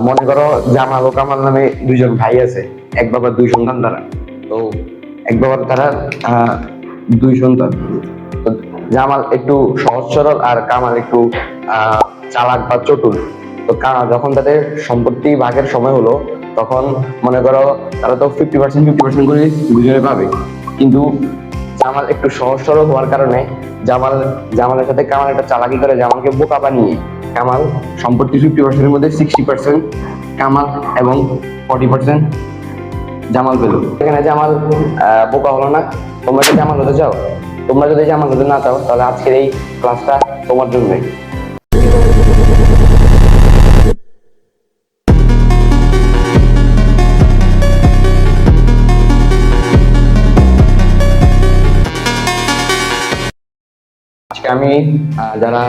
মনে করো জামাল ও কামাল নামে দুইজন ভাই আছে, এক বাবার দুই সন্তান তারা। তো এক বাবার তারা দুই সন্তান। তো জামাল একটু সহজ সরল আর কামাল একটু চালাক বা চতুর। তো যখন তাদের সম্পত্তি ভাগের সময় হলো, তখন মনে করো তারা তো 50% করে দুজনে পাবে। কিন্তু জামাল একটু সহজ সরল হওয়ার কারণে জামালের সাথে কামাল একটা চালাকি করে জামালকে বোকা বানিয়ে কামাল সম্পত্তি 50%-এর মধ্যে 60% কামাল এবং 40% জামাল পেল। এখানে জামাল বোকা হলো না। তোমরা কি জামাল হতে চাও? তোমরা যদি জামাল হতে না চাও, তাহলে আজকের এই ক্লাসটা তোমার জন্যই। আজকে আমি যারা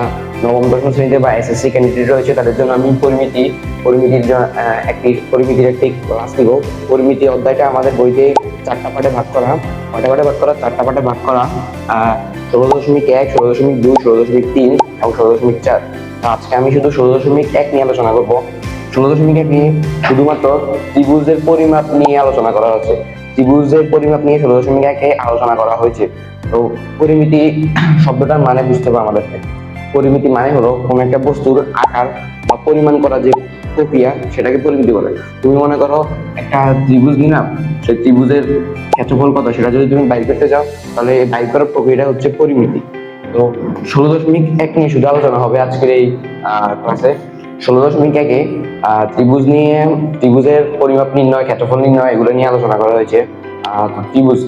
নবম দশম শ্রেণীতে বা এসএসসি ক্যান্ডিডেট রয়েছে তাদের জন্য আমি পরিমিতির একটি ক্লাস দিব। পরিমিতি অধ্যায়টা আমাদের বইতে চারটা পার্টে ভাগ করা। চারটা পার্টে ভাগ করা 16.1, 16.2, 16.3 এবং 16.4। আজকে আমি শুধু 16.1 নিয়ে আলোচনা করবো। 16.1 নিয়ে শুধুমাত্র ত্রিভুজের পরিমাপ নিয়ে আলোচনা করা হচ্ছে। ত্রিভুজের পরিমাপ নিয়ে 16.1-এ আলোচনা করা হয়েছে। তো পরিমিতি শব্দটার মানে বুঝতে হবে আমাদেরকে। পরিমিতি মানে হলো কোন একটা বস্তুর আকার বা পরিমাণ করা যে প্রক্রিয়া, সেটাকে পরিমিতি বলে। তুমি মনে করো একটা ত্রিভুজ নিলাম, সেই ত্রিভুজের ক্ষেত্রফল কত সেটা যদি তুমি বাইর করতে চাও, তাহলে এই বাইর করার প্রক্রিয়াটা হচ্ছে পরিমিতি। তো 16.1 নিয়ে শুধু আলোচনা হবে আজকের এই ক্লাসে। 16.1-এ ত্রিভুজের পরিমাপ নির্ণয়, ক্ষেত্রফল নির্ণয়, এগুলো নিয়ে আলোচনা করা হয়েছে। ত্রিভুজ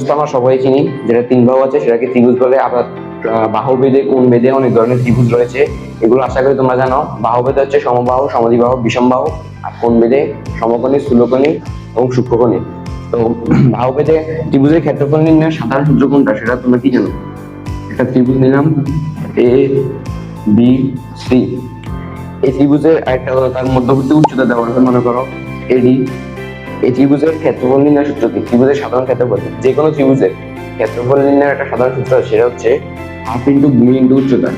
তো আমরা সবাই চিনি, যেটা তিন বাহু আছে সেটাকে ত্রিভুজ বলে। আবার বাহু ভেদে, কোণ ভেদে অনেক ধরনের ত্রিভুজ রয়েছে, এগুলো আশা করি তোমরা জানো। বাহু ভেদে হচ্ছে সমবাহু, সমদ্বিবাহু, বিষমবাহু। আর কোণ ভেদে সমকোণী, স্থূলকোণী এবং সূক্ষ্মকোণী। তো বাহু ভেদে ত্রিভুজের ক্ষেত্রফল নির্ণয়ের সাধারণ সূত্র কোনটা সেটা তোমরা কি জানো? একটা ত্রিভুজ নিলাম এ বি সি। এই ত্রিভুজের একটা তার মধ্যবর্তী উচ্চতা দেওয়া আছে, মনে করো এডি। এই ত্রিভুজের ক্ষেত্রফল নির্ণয়ের সূত্র কি? ত্রিভুজের সাধারণ ক্ষেত্রফল, যে কোনো ত্রিভুজের ক্ষেত্রফল নির্ণয়ের একটা সাধারণ সূত্র আছে, সেটা হচ্ছে হাফ ইন্টু ভূমি ইন্টু উচ্চতা।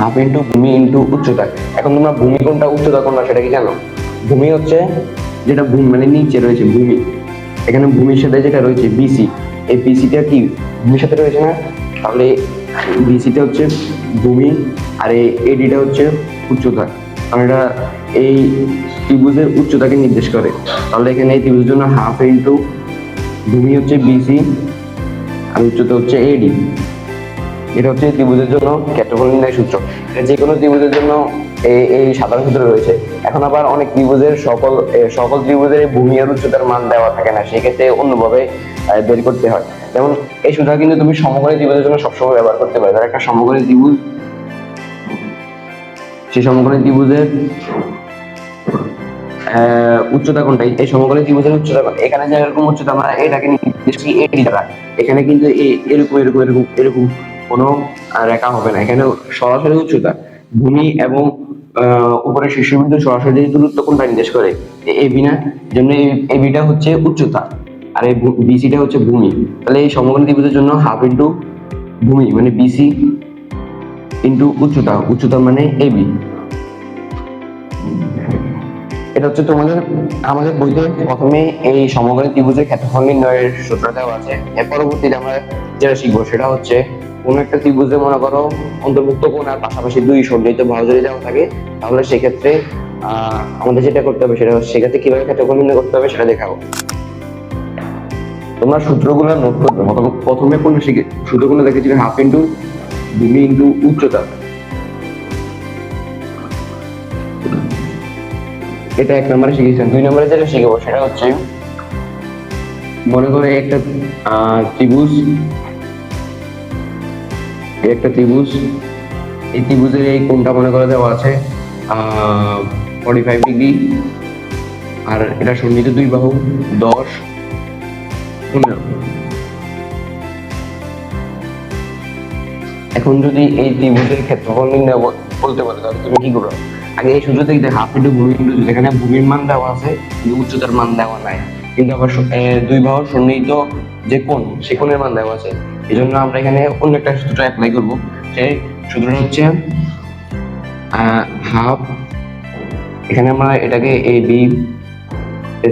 হাফ ইন্টু ভূমি ইন্টু উচ্চতা। এখন তোমরা ভূমি কোনটা উচ্চতা কোনটা সেটা কি জানো? ভূমি হচ্ছে যেটা ভূমি মানে নিচে রয়েছে ভূমি। এখানে ভূমির সাথে যেটা রয়েছে বিসি, এই বিসিটা কি ভূমির সাথে রয়েছে না? তাহলে বিসিটা হচ্ছে ভূমি আর এই এডিটা হচ্ছে উচ্চতা। কারণ এটা এই ত্রিভুজের উচ্চতাকে নির্দেশ করে। তাহলে এখানে এই ত্রিভুজের জন্য হাফ ইন্টু ভূমি হচ্ছে বিসি আর উচ্চতা হচ্ছে এডি। এটা হচ্ছে ত্রিভুজের জন্য ক্ষেত্রফল নির্ণয় সূত্র। এটা যে কোনো ত্রিভুজের জন্য এই সাধারণ সূত্র রয়েছে। এখন আবার অনেক ত্রিভুজের সকল ত্রিভুজের ভূমি আর উচ্চতার মান দেওয়া থাকে না, সেক্ষেত্রে অন্যভাবে বের করতে হয়। যেমন এই সূত্র কিন্তু তুমি সমকোণী ত্রিভুজের জন্য সবসময় ব্যবহার করতে পারো। ধর একটা সমকোণী ত্রিভুজ, সেই সমকোণী ত্রিভুজের উচ্চতা কোনটা? এই সমকোণী ত্রিভুজের উচ্চতা কোনটা? এখানে যে এরকম উচ্চতা আমরা এটাকে নির্দেশ করি এডি দ্বারা। এখানে কিন্তু এরকম এরকম এরকম এরকম কোনো রেখা হবে না, এখানে সরাসরি উচ্চতা ভূমি এবং উপরের শীর্ষবিন্দু সরাসরি দূরত্ব কোনটা নির্দেশ করে? এবি না? জন্য এবিটা হচ্ছে উচ্চতা আর এই বিসিটা হচ্ছে ভূমি। তাহলে এই সমকোণী ত্রিভুজের জন্য হাফ ইন্টু ভূমি মানে বিসি ইন্টু উচ্চতা মানে এবি। এটা হচ্ছে আমাদের বইতে প্রথমে এই সমকোণী ত্রিভুজের ক্ষেত্রফল নির্ণয়ের সূত্র দেওয়া আছে। এর পরবর্তীতে আমরা যেটা শিখবো সেটা হচ্ছে কোন একটা ত্রিভুজে মনে করো অন্তর্ভুক্ত কোণ আর পাশাপাশি দুই সন্নিহিত বাহু যদি দেওয়া থাকে, তাহলে সেক্ষেত্রে আমাদের যেটা করতে হবে সেটা হচ্ছে সেক্ষেত্রে কিভাবে ক্ষেত্রফল নির্ণয় করতে হবে সেটা দেখাবো। তোমরা সূত্রগুলো নোট করবে। প্রথমে কোন সূত্রগুলো দেখেছিলে? হাফ ইন্টু ভূমি ইন্টু উচ্চতা। এটা 1 নম্বরে শিখেছেন। 2 নম্বরে যেটা শিখবো সেটা হচ্ছে মনে করে একটা ত্রিভুজ, এই ত্রিভুজের এই কোণটা মনে করে দেওয়া আছে 45 ডিগ্রি, আর এটা সন্নিহিত দুই বাহু 10, 15। এখন যদি এই ত্রিভুজের ক্ষেত্রফল নির্ণয় বলতে পারো, তাহলে তুমি কি করবে? আগে এই সূত্র থেকে হাফ ইন্টু ভূমি ইন্টু, যেখানে ভূমির মান দেওয়া আছে কিন্তু উচ্চতার মান দেওয়া নাই, কিন্তু আবার দুই বাহুর সন্নিহিত যে কোণ সে কোণের মান দেওয়া আছে। এই জন্য আমরা এখানে অন্য একটা সূত্র অ্যাপ্লাই করবো। সেই সূত্রটা হচ্ছে হাফ, এখানে আমরা এটাকে এ বি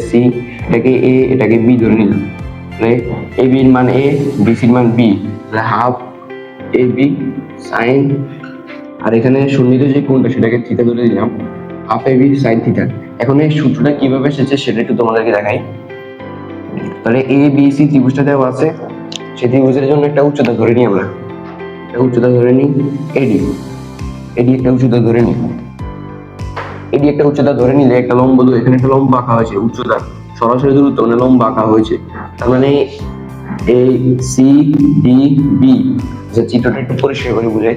সি, এটাকে এ এটাকে বি ধরে নিলাম, তাহলে এ বির মান এ, বি সির মান বি, তাহলে হাফ এ বি সাইন, আর এখানে সন্নিহিত যে কোণটা সেটাকে থিটা ধরে দিলাম, half A B sine theta. এখন এই সূত্রটা কিভাবে এসেছে সেটা একটু তোমাদেরকে দেখাই। তাহলে এ বি সি ত্রিভুজটা দেওয়া আছে, সেই ত্রিভুজের জন্য একটা উচ্চতা ধরে নিই আমরা, একটা উচ্চতা ধরে নিই এডি, এডি একটা উচ্চতা ধরে নিই, এডি একটা উচ্চতা ধরে নিলে একটা লম্ব, এখানে একটা লম্ব আঁকা হয়েছে, উচ্চতা সরাসরি দূরত্ব মানে লম্ব আঁকা হয়েছে, তার মানে এই সি ডি বি, যে চিত্রটা একটু পরিষ্কার করে বুঝাই।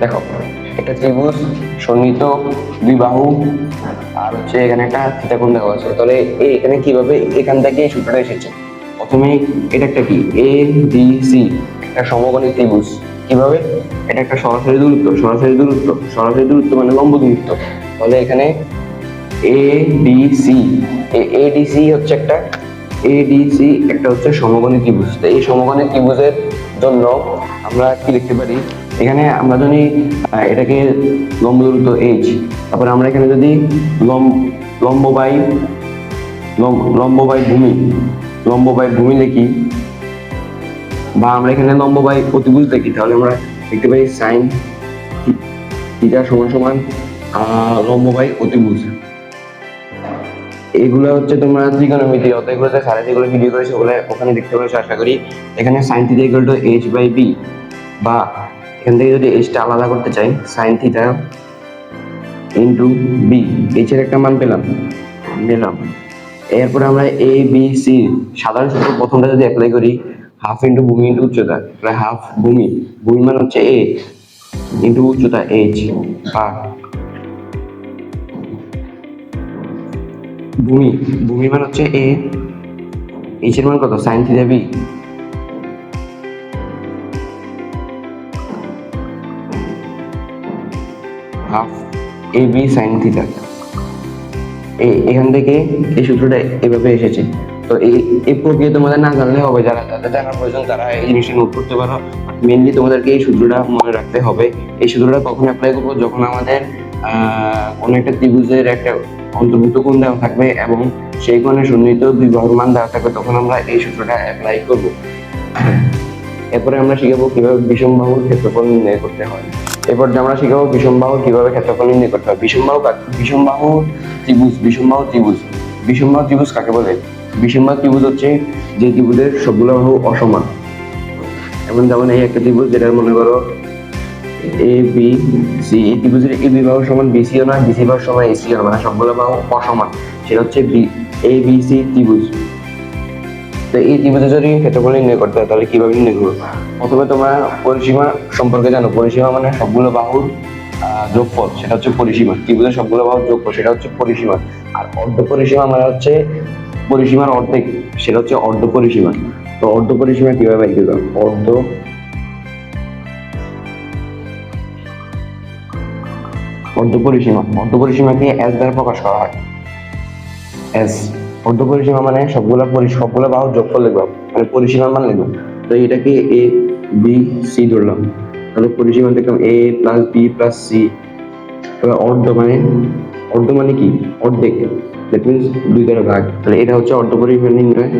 দেখো একটা ত্রিভুজ, সন্নিহিত দুই বাহু, আর হচ্ছে এখানে একটা থিটা কোণ দেওয়া আছে, তাহলে এখানে কিভাবে এখান থেকে এই সূত্রটা এসেছে। প্রথমে এটা একটা কি এ বি সি, একটা সমকোণী ত্রিভুজ, কিভাবে, এটা একটা সরাসরি দূরত্ব, সরাসরি দূরত্ব, সরাসরি দূরত্ব মানে লম্ব দূরত্ব, তাহলে এখানে এ ডি সি, এডিসি হচ্ছে একটা, এডিসি একটা হচ্ছে সমকোণী ত্রিভুজ। তো এই সমকোণী ত্রিভুজের জন্য আমরা কি লিখতে পারি, এখানে আমরা যদি এটাকে লম্ব দূরত্ব এইচ, তারপরে আমরা এখানে যদি লম্ব বাই ভূমি, লম্ব বাই ভূমি লিখি, বা আমরা এখানে লম্ব বাই অতিভুজ লিখি, তাহলে আমরা লিখতে পারি সাইন থিটা সমান সমান লম্ব বাই অতিভুজ। এগুলো হচ্ছে তোমরা ত্রিকোণমিতি অতএগুলোতে সারা যেগুলো ভিডিও করেছে ওগুলো ওখানে দেখতে পাচ্ছ আশা করি। এখানে sine theta equal to H by B, বা এখান থেকে যদি এইচটা আলাদা করতে চাই sine theta into B, H এর একটা মান পেলাম। এরপরে আমরা এ বি সি সাধারণ সূত্র প্রথমটা যদি অ্যাপ্লাই করি, হাফ ইন্টু ভূমি ইন্টু উচ্চতা, তাহলে হাফ ভূমি, ভূমি মান হচ্ছে এ ইন্টু উচ্চতা এইচ, বা ভূমি মান হচ্ছে এ, এইচ এর মান কত sine theta B, half A B sine theta. এখান থেকে এই সূত্রটা এভাবে এসেছে। তো এই প্রক্রিয়া তোমাদের না জানলে হবে, যারা যাদের জানার প্রয়োজন তারা এই জিনিসটা নোট করতে পারো। মেনলি তোমাদেরকে এই সূত্রটা মনে রাখতে হবে। এই সূত্রটা কখন অ্যাপ্লাই করবো, যখন আমাদের কোনো একটা ত্রিভুজের একটা অন্তর্ভুক্ত কোণ দেওয়া থাকবে এবং সেই কোণের সন্নিহিত দুই বাহুর মান দেওয়া থাকবে, তখন আমরা এই সূত্রটা অ্যাপ্লাই করব। এরপরে আমরা শিখাবো কিভাবে বিষম বাহুর ক্ষেত্রফল নির্ণয় করতে হয়। এরপর আমরা শিখাবো বিষম বাহুর কিভাবে ক্ষেত্রফল নির্ণয় করতে হয়। বিষম বাহু ত্রিভুজ কাকে বলে? বিষম বাহু ত্রিভুজ হচ্ছে যে ত্রিভুজের সবগুলো বাহু অসমান। যেমন এই একটা ত্রিভুজ, যেটা মনে করো এ বি সি, এই ত্রিভুজের এ বি বাহু সমান বিসিও না, বিসি বাহু সমান এসিও না, মানে সবগুলো বাহু অসমান, সেটা হচ্ছে এ বি সি ত্রিভুজ। তো এই ত্রিভুজের যদি ক্ষেত্রফল নির্ণয় করতে হয় তাহলে কিভাবে নির্ণয় করবো? প্রথমে তোমরা পরিসীমা সম্পর্কে জানো। পরিসীমা মানে সবগুলো বাহুর যোগফল, সেটা হচ্ছে পরিসীমা। ত্রিভুজের সবগুলো বাহুর যোগফল, সেটা হচ্ছে পরিসীমা। আর অর্ধ পরিসীমা মানে হচ্ছে পরিসীমার অর্ধেক, সেটা হচ্ছে অর্ধ পরিসীমা। তো অর্ধ পরিসীমা কিভাবে বের করব? অর্ধ পরিসীমাকে এস দ্বারা প্রকাশ করা হয়। এস অর্ধ পরিসীমা মানে সবগুলো বাহুর যোগফল লিখবো, মানে পরিসীমার মান লিখবো। তো এটাকে এ বি সি ধরলাম, তাহলে পরিসীমা দেখলাম এ প্লাস বি প্লাস সি। অর্ধ মানে কি? অর্ধেক, দ্যাট মিনস 2 দ্বারা ভাগ। তাহলে এটা হচ্ছে অর্ধ পরিসীমা নির্ণয়,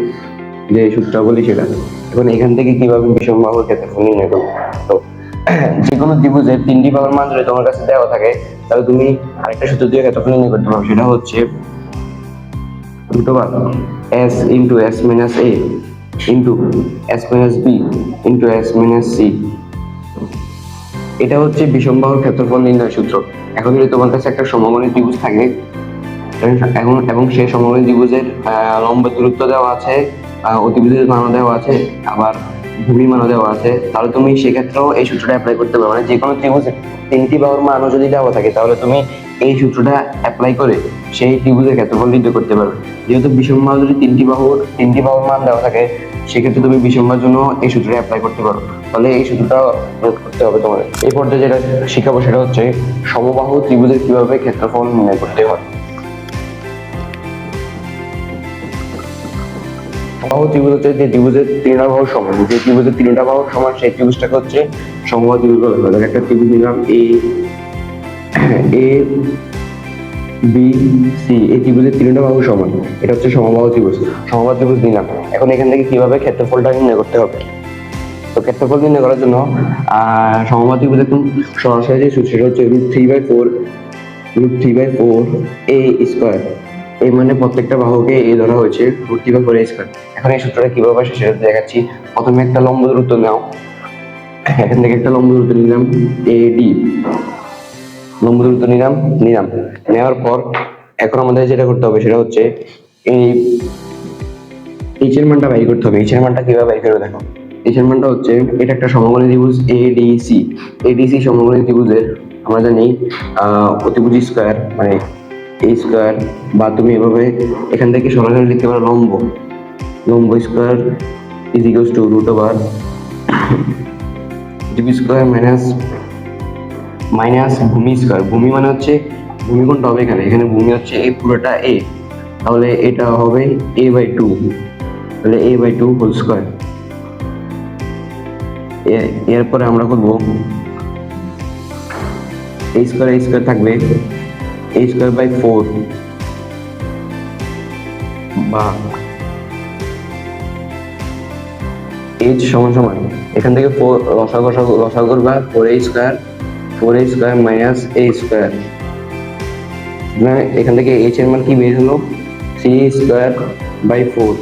যে সূত্রটা বলি সেটা। এখন এখান থেকে কিভাবে বিষম বাহুর ক্ষেত্রফল নির্ণয় করবো? তো যে কোনো ত্রিভুজের 3টি বাহুর মান যদি তোমার কাছে দেওয়া থাকে, তাহলে তুমি আরেকটা সূত্র দিয়ে ক্ষেত্রফল নির্ণয় করতে পারো। সেটা হচ্ছে s into s minus a into s minus b into s minus c। এটা হচ্ছে বিষম বাহুর ক্ষেত্রফল নির্ণয় সূত্র। এখন যদি তোমার কাছে একটা সমকোণী ত্রিভুজ থাকে এবং সেই সমকোণী ত্রিভুজের লম্ব দূরত্ব দেওয়া আছে, অতিভুজের মানও দেওয়া আছে, আবার ভূমি মানও দেওয়া আছে, তাহলে তুমি সেক্ষেত্রেও এই সূত্রটা অ্যাপ্লাই করতে পারো। মানে যে কোনো ত্রিভুজের 3টি বাহুর মানও যদি দেওয়া থাকে, তাহলে তুমি এই সূত্রটা অ্যাপ্লাই করে সেই ত্রিভুজের ক্ষেত্রফল নির্ণয় করতে পারবে। যেহেতু বিষম বাহু যদি তিনটি বাহুর মান দেওয়া থাকে, সেক্ষেত্রে তুমি বিষমবার জন্য এই সূত্রটা অ্যাপ্লাই করতে পারো। তাহলে এই সূত্রটা নোট করতে হবে তোমাদের। এই পর্যায়ে যেটা শিখাবো সেটা হচ্ছে সমবাহু ত্রিভুজের কিভাবে ক্ষেত্রফল নির্ণয় করতে হয়। সমবাহু ত্রিভুজ হচ্ছে যে ত্রিভুজের তিনটা বাহু সমান, যে ত্রিভুজের তিনটা বাহু সমান সেই ত্রিভুজটাকে হচ্ছে সমবাহু ত্রিভুজ বলা হয়। একটা ত্রিভুজ নিলাম এ বি সি, এই ত্রিভুজের তিনটা বাহু সমান, এটা হচ্ছে সমবাহু ত্রিভুজ। সমবাহু ত্রিভুজ নিলাম। এখন এখান থেকে কিভাবে ক্ষেত্রফলটা নির্ণয় করতে হবে। তো ক্ষেত্রফল নির্ণয় করার জন্য সমবাহু ত্রিভুজ একদম সরাসরি যে সূত্র সেটা হচ্ছে √3/4 a স্কয়ার। এই মানে প্রত্যেকটা বাহুকে এ ধরা হয়েছে √3/4 a স্কয়ার। এখন এই সূত্রটা কিভাবে আসে সেটা দেখাচ্ছি। প্রথমে একটা লম্ব দূরত্ব নাও, এখান থেকে একটা লম্ব দূরত্ব নিলাম AD, লম্ব দূরত্ব নিলাম নেওয়ার পর এখন আমাদের যেটা করতে হবে সেটা হচ্ছে এই এইচ এর মানটা বাইর করতে হবে। এইচ এর মানটা কিভাবে বাইর করবে দেখো। এইচ এর মানটা হচ্ছে, এটা একটা সমকোণী ত্রিভুজ ADC সমকোণী ত্রিভুজের আমরা জানি অতিভুজ স্কয়ার মানে a স্কয়ার, বা তুমি এভাবে এখান থেকে সরাসরি লিখতে পারো লম্ব স্কয়ার ইজ ইকুয়ালস টু √/অতিভুজ স্কয়ার মাইনাস ভূমি স্কয়ার। ভূমি মানে হচ্ছে ভূমি কোণটা হবে এখানে ভূমি হচ্ছে এই পুরোটা a, তাহলে এটা হবে a/2, তাহলে a/2 হোল স্কয়ার। এরপরে আমরা করবো a স্কয়ার থাকবে a²/4 বা h সমান এখান থেকে লসাগু করবা 4a² মাইনাস a²। এখান থেকে h এর মান কি বের হলো 3a²/4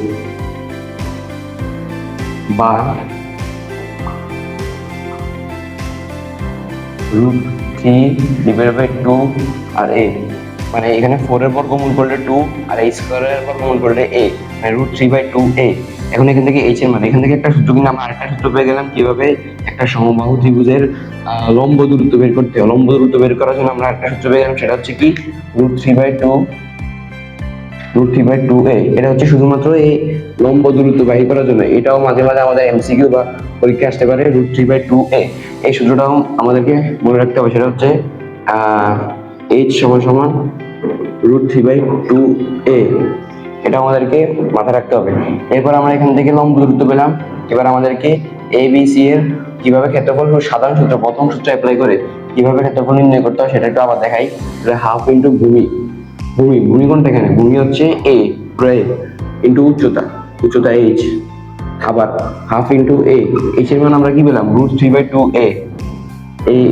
বা √3/2 আর a, মানে এখানে 4 এর বর্গমূল করলে 2 আর a² এর বর্গমূল করলে a, মানে √3/2a। এখন এখান থেকে h এর মান, এখান থেকে একটা সূত্র কিনা আমরা আরেকটা সূত্র পেয়ে গেলাম কিভাবে একটা সমবাহু ত্রিভুজের লম্ব দূরত্ব বের করতে হয়। লম্ব দূরত্ব বের করার জন্য আমরা একটা সূত্র পেয়ে গেলাম, সেটা হচ্ছে কি √3/2a। এটা হচ্ছে শুধুমাত্র এই লম্ব দূরত্ব বাহির করার জন্য। এটাও মাঝে মাঝে আমাদের এমসিকিউ বা পরীক্ষা আসতে পারে √3/2a। এই সূত্রটাও আমাদেরকে মনে রাখতে হবে, সেটা হচ্ছে h সমান √3/2a। এটা আমাদেরকে মাথায় রাখতে হবে। এরপর আমরা এখান থেকে লম্ব দূরত্ব পেলাম। এবার আমাদেরকে ABC এর কিভাবে ক্ষেত্রফল, সাধারণ সূত্র প্রথম সূত্র অ্যাপ্লাই করে কিভাবে ক্ষেত্রফল নির্ণয় করতে হয় সেটা একটু আবার দেখাই। হাফ ইন্টু ভূমি কোনটা, এখানে ভূমি হচ্ছে a ইন্টু উচ্চতা h, আবার হাফ ইন্টু a। h এর মান আমরা কি পেলাম √3/2a,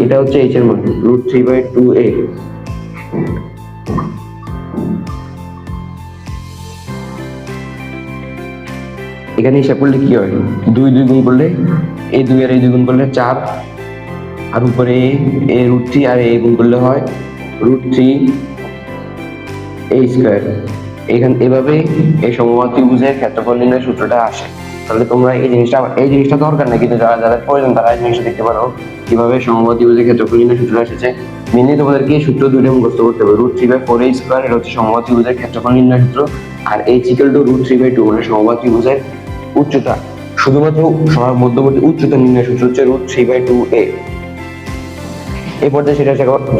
এটা হচ্ছে h এর মান √3/2a। এখানে হিসাব করলে কি হয়, 2 গুণ করলে এই 2 আর এই 2 গুণ করলে 4, আর উপরে a √3 আর a গুণ করলে হয় √3a²। এভাবে এই সমবাহু ত্রিভুজের ক্ষেত্রফল নির্ণয় সূত্রটা আসে। তাহলে তোমরা এই জিনিসটা দরকার না, কিন্তু যাদের প্রয়োজন তারা এই জিনিসটা দেখতে পারো কিভাবে সমবাহু ত্রিভুজের ক্ষেত্রফল নির্ণয় সূত্র এসেছে। মেনলি তোমাদেরকে এই সূত্র দুইটা মুখস্থ করতে হবে। √3/4a² এটা হচ্ছে সমবাহু ত্রিভুজের ক্ষেত্রফল নির্ণয় সূত্র, আর h = √3/2 মানে সমবাহু ত্রিভুজের উচ্চতা, শুধুমাত্র মধ্যবর্তী উচ্চতা নির্ণয় সূত্র হচ্ছে √3/2a। এই পর্যায়ে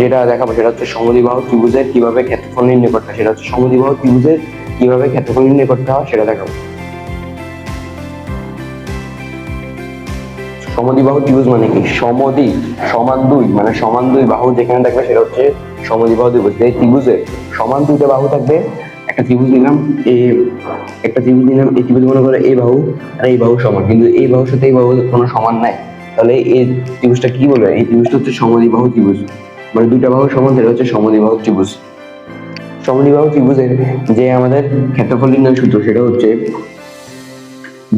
যেটা দেখাবো সেটা হচ্ছে সমদ্বিবাহু ত্রিভুজের কিভাবে ক্ষেত্রফল নির্ণয় করতে হয়, সেটা হচ্ছে সমদ্বিবাহু ত্রিভুজের কিভাবে ক্ষেত্রফল নির্ণয় করতে হয় সেটা দেখাবো। সমদ্বিবাহু ত্রিভুজ মানে কি, সমান দুই বাহু যেখানে থাকবে সেটা হচ্ছে সমদ্বিবাহু ত্রিভুজ। এই ত্রিভুজের সমান দুইটা বাহু থাকবে। একটা ত্রিভুজ নিলাম এই ত্রিভুজ মনে করে এই বাহু আর এই বাহু সমান, কিন্তু এই বাহুর সাথে এই বাহু কোনো সমান নাই। তাহলে এই ত্রিভুজটা কি বলবে, এই ত্রিভুজটা হচ্ছে সমদ্বিবাহু ত্রিভুজ, মানে দুইটা বাহু সমান, সেটা হচ্ছে সমদ্বিবাহু ত্রিভুজ। সমদ্বিবাহু ত্রিভুজের যে আমাদের ক্ষেত্রফল নির্ণয় সূত্র সেটা হচ্ছে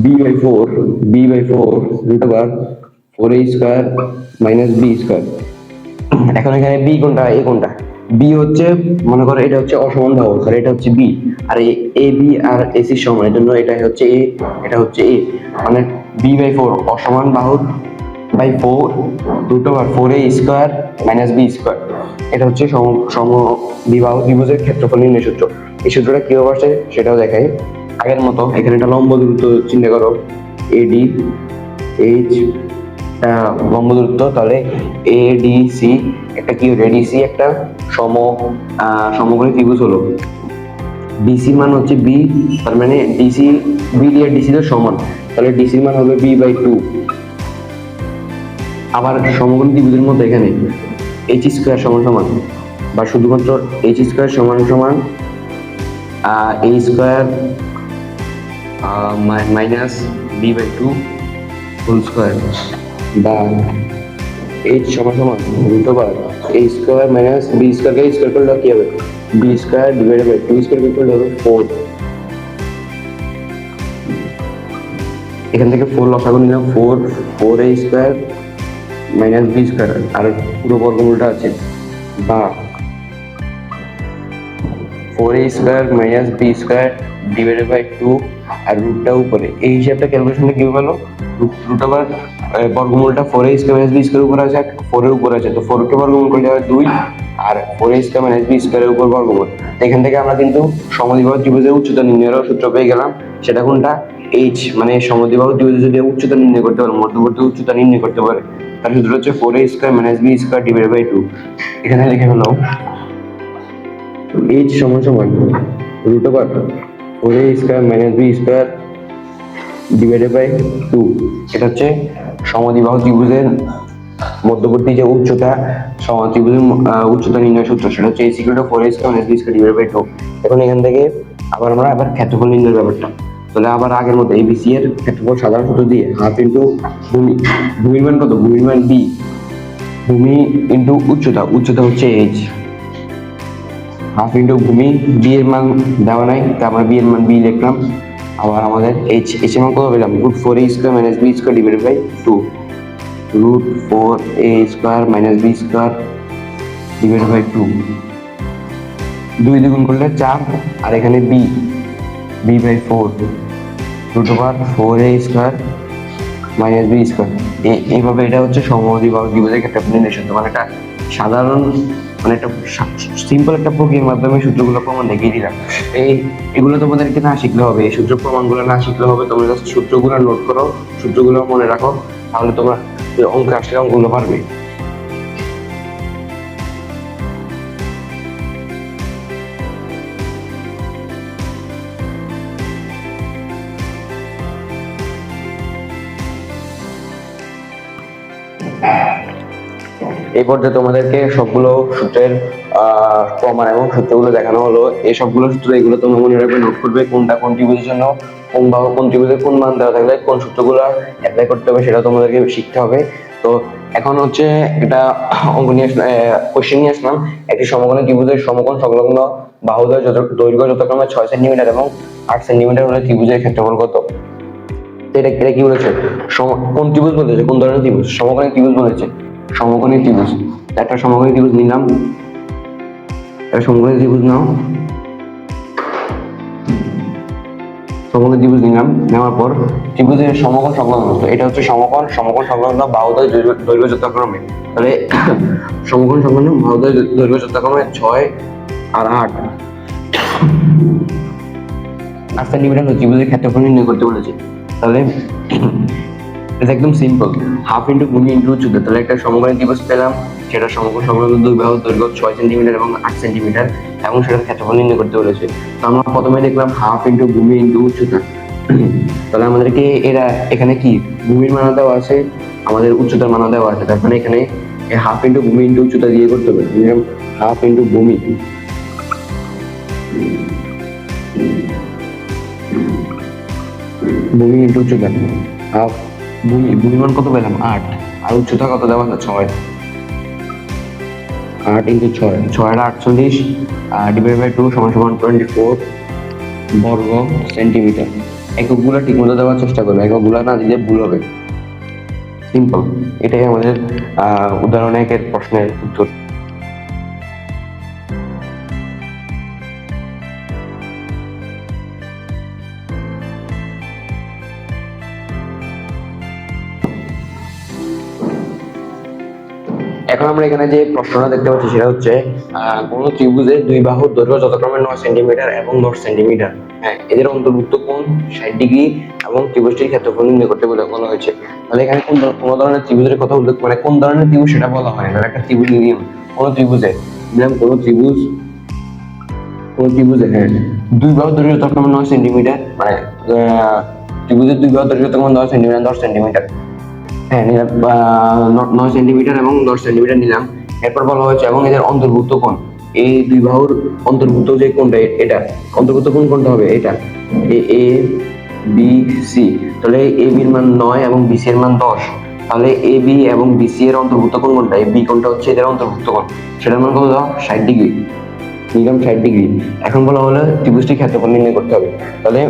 b/4 √4a² মাইনাস b²। এখন এখানে b কোনটা, a কোনটা, b হচ্ছে মনে করো এটা হচ্ছে অসমান বাহু, তাহলে এটা হচ্ছে b, আর ab আর ac সমান, এর জন্য এটা হচ্ছে a, এটা হচ্ছে a, মানে b/4 অসমান বাহুর by 4 root over 4a square minus B square. এটা হচ্ছে সমদ্বিবাহু ত্রিভুজের ক্ষেত্রফল নির্ণয় সূত্র। এই সূত্রটা কিভাবে আসে সেটাও দেখাই। আগের মতো এখানে একটা লম্ব দূরত্ব চিন্তা করো, এডি এইচ লম্ব দূরত্ব, তাহলে এডিসি একটা কি রেডিসি একটা সমকোণী ত্রিভুজ হলো। ডিসি মান হচ্ছে বি, তার মানে ডিসি বি দিয়ে ডিসি তো সমান, তাহলে ডিসির মান হবে বি বাই 2। আবার সমকোণী ত্রিভুজের মধ্যে এখানে এইচ স্কোয়ার সমান সমান বা শুধুমাত্র এইচ স্কোয়ার সমান সমান a square minus b by 2 whole square, বা এইচ সমান সমান root over a square minus b স্কোয়ারকে স্কোয়ার করলে কি হবে, b square divided by 2 square করলে হবে 4। এখান থেকে 4 লসাগু নিলাম, 4a square minus B square, আর পুরো বর্গমূলটা আছে, বা 4a square minus B square divided by 2 আর রুটটা উপরে। এই হিসাবটা ক্যালকুলেশনটা কি হলো, root over বর্গমূলটা 4a square minus B square উপরে আছে, 4 এর উপরে আছে, তো 4 কে বর্গমূল করলে হয় 2, আর 4a স্কোয়ার মাইনাস বি স্কোয়ারের উপর বর্গমূল। এখান থেকে আমরা কিন্তু সমদ্বিবাহু ত্রিভুজের উচ্চতা নির্ণয়ের সূত্র পেয়ে গেলাম। সেটা কোনটা, এইচ, মানে সমদ্বিবাহু ত্রিভুজে যদি উচ্চতা নির্ণয় করতে পারে, মধ্যবর্তী উচ্চতা নির্ণয় করতে পারে, তার সূত্র হচ্ছে 4a square minus B square divided by 2। এখানে লিখে হলো এইচ সমান সমান root over 4a square minus B square divided by 2। এটা হচ্ছে সমদ্বিবাহু ত্রিভুজের মধ্যবর্তী যে উচ্চতা, ত্রিভুজের উচ্চতা নির্ণয় সূত্র, সেটা হচ্ছে H equal to 4a square minus B square divided by 2। এখন এখান থেকে আমরা ক্ষেত্রফল নির্ণয়ের ব্যাপারটা, তাহলে আবার আগের মতো এবিসি এর ক্ষেত্রফল সাধারণ সূত্র দিয়ে হাফ ইন্টু ভূমির মান কত, ভূমির মান বি, ভূমি ইন্টু উচ্চতা হচ্ছে এইচ, হাফ ইন্টু ভূমি, বি এর মান দেওয়া নাই, তারপর বি এর মান বি লিখলাম। আবার আমাদের এইচ এর মান কত পেলাম, root 4a square minus B square divided by 2, root 4a square minus B square divided by 2, 2 দ্বিগুণ করলে 4, আর এখানে B by 4 root over 4a square minus B square. এইভাবে এটা হচ্ছে সমদ্বিবাহু ত্রিভুজের ক্ষেত্রফল নির্ণয় সূত্র। মানে এটা সাধারণ, মানে একটা সিম্পল একটা প্রক্রিয়ার মাধ্যমে সূত্রগুলো প্রমাণ দেখিয়ে দিলাম। এগুলো তোমাদেরকে না শিখলে হবে, এই সূত্র প্রমাণগুলো না শিখলে হবে। তোমরা জাস্ট সূত্রগুলো নোট করো, সূত্রগুলো মনে রাখো, তাহলে তোমরা অঙ্ক আসলে অঙ্কগুলো পারবে। এই পর্যায়ে তোমাদেরকে সবগুলো সূত্রের প্রমাণ এবং সূত্রগুলো দেখানো হলো। এই সবগুলো সূত্র, এগুলো তোমরা মনে রাখবে, নোট করবে, কোনটা কোন ত্রিভুজের জন্য, কোন বাহু কোন ত্রিভুজের কোন মান দেওয়া থাকলে কোন সূত্রগুলো অ্যাপ্লাই করতে হবে, সেটা তোমাদেরকে শিখতে হবে। তো এখন হচ্ছে এটা অঙ্ক নিয়ে কোশ্চেন নিয়ে আসলাম। একটি সমকোণী ত্রিভুজের সমকোণ সংলগ্ন বাহুদ্বয় দৈর্ঘ্য যথাক্রমে 6 সেন্টিমিটার এবং 8 সেন্টিমিটার হলে ত্রিভুজের ক্ষেত্রফল কত? এটা কি বলেছে, কোন ত্রিভুজ বলেছে, কোন ধরনের ত্রিভুজ, সমকোণী ত্রিভুজ বলেছে, সমকোণী ত্রিভুজ। একটা সমকোণী ত্রিভুজ নিলাম, একটা সমকোণী ত্রিভুজ নাও, সমকোণী ত্রিভুজ নিলাম, নেওয়ার পর ত্রিভুজের সমকোণ সংলগ্ন, এটা হচ্ছে সমকোণ সংলগ্ন বাহুদ্বয় দৈর্ঘ্য যথাক্রমে, তাহলে সমকোণ সংলগ্ন বাহুদ্বয় দৈর্ঘ্য যথাক্রমে 6 আর 8 সেন্টিমিটার ত্রিভুজের ক্ষেত্রফল নির্ণয় করতে বলেছে। তাহলে এটা একদম সিম্পল, হাফ ইন্টু ভূমি ইন্টু উচ্চতা। তাহলে একটা সমকোণী ত্রিভুজ পেলাম, সেটা সমকোণ সংলগ্ন দুই বাহুর দৈর্ঘ্য 6 সেন্টিমিটার এবং 8 সেন্টিমিটার, এবং সেটার ক্ষেত্রফল নির্ণয় করতে বলেছে। তো আমরা প্রথমে দেখলাম হাফ ইন্টু ভূমি ইন্টু উচ্চতা। তাহলে আমাদেরকে এখানে কি ভূমির মান দেওয়া আছে, আমাদের উচ্চতার মান দেওয়া আছে, তার মানে এখানে হাফ ইন্টু ভূমি ইন্টু উচ্চতা দিয়ে করতে হবে। হাফ ইন্টু ভূমি ইন্টু উচ্চতা, হাফ ভূমি মান কত পেলাম 8, আর উচ্চতা কত দেওয়া আছে 6, 8 ইন্টু 6, 6 আর 48 ডিভাইড বাই 2 সমান সমান 24 বর্গ সেন্টিমিটার। এককগুলো ঠিক মতো দেওয়ার চেষ্টা করবে, এককগুলো না দিলে ভুল হবে। সিম্পল, এটাই আমাদের উদাহরণ 1 প্রশ্নের উত্তর। এখন আমরা এখানে যে প্রশ্নটা দেখতে পাচ্ছি সেটা হচ্ছে কোন ত্রিভুজের দুই বাহুর দৈর্ঘ্য যথাক্রমে 9 সেন্টিমিটার এবং 10 সেন্টিমিটার। হ্যাঁ, এদের অন্তর্ভুক্ত কোণ 60 ডিগ্রি এবং ত্রিভুজটির ক্ষেত্রফল নির্ণয় করতে বলা হয়েছে। তাহলে এখানে কোন ধরনের ত্রিভুজের কথা উল্লেখ, মানে কোন ধরনের ত্রিভুজ সেটা বলা হয় না, একটা ত্রিভুজ নিয়ম কোন ত্রিভুজে দিলাম, কোন ত্রিভুজে হ্যাঁ দুই বাহুর দৈর্ঘ্য যথাক্রমে 9 সেন্টিমিটার, মানে ত্রিভুজের দুই বাহুর দৈর্ঘ্য যথাক্রমে 10 সেন্টিমিটার 10 সেন্টিমিটার। হ্যাঁ নিলাম 9 সেন্টিমিটার এবং 10 সেন্টিমিটার নিলাম। এরপর বলা হয়েছে এবং এদের অন্তর্ভুক্ত কোণ, এই দুই বাহুর অন্তর্ভুক্ত যে কোণটা, এটা অন্তর্ভুক্ত কোণ কোনটা হবে, এটা এ বি সি। তাহলে এ বির মান 9 এবং বি সি এর মান 10। তাহলে এ বি এবং বি সি এর অন্তর্ভুক্ত কোণ কোনটা, এই বি কোণটা হচ্ছে এদের অন্তর্ভুক্ত কোণ, সেটার মান কত দাও 60 ডিগ্রি, নিলাম 60 ডিগ্রি। এখন বলা হলো ত্রিভুজটির ক্ষেত্রফল নির্ণয় করতে হবে। তাহলে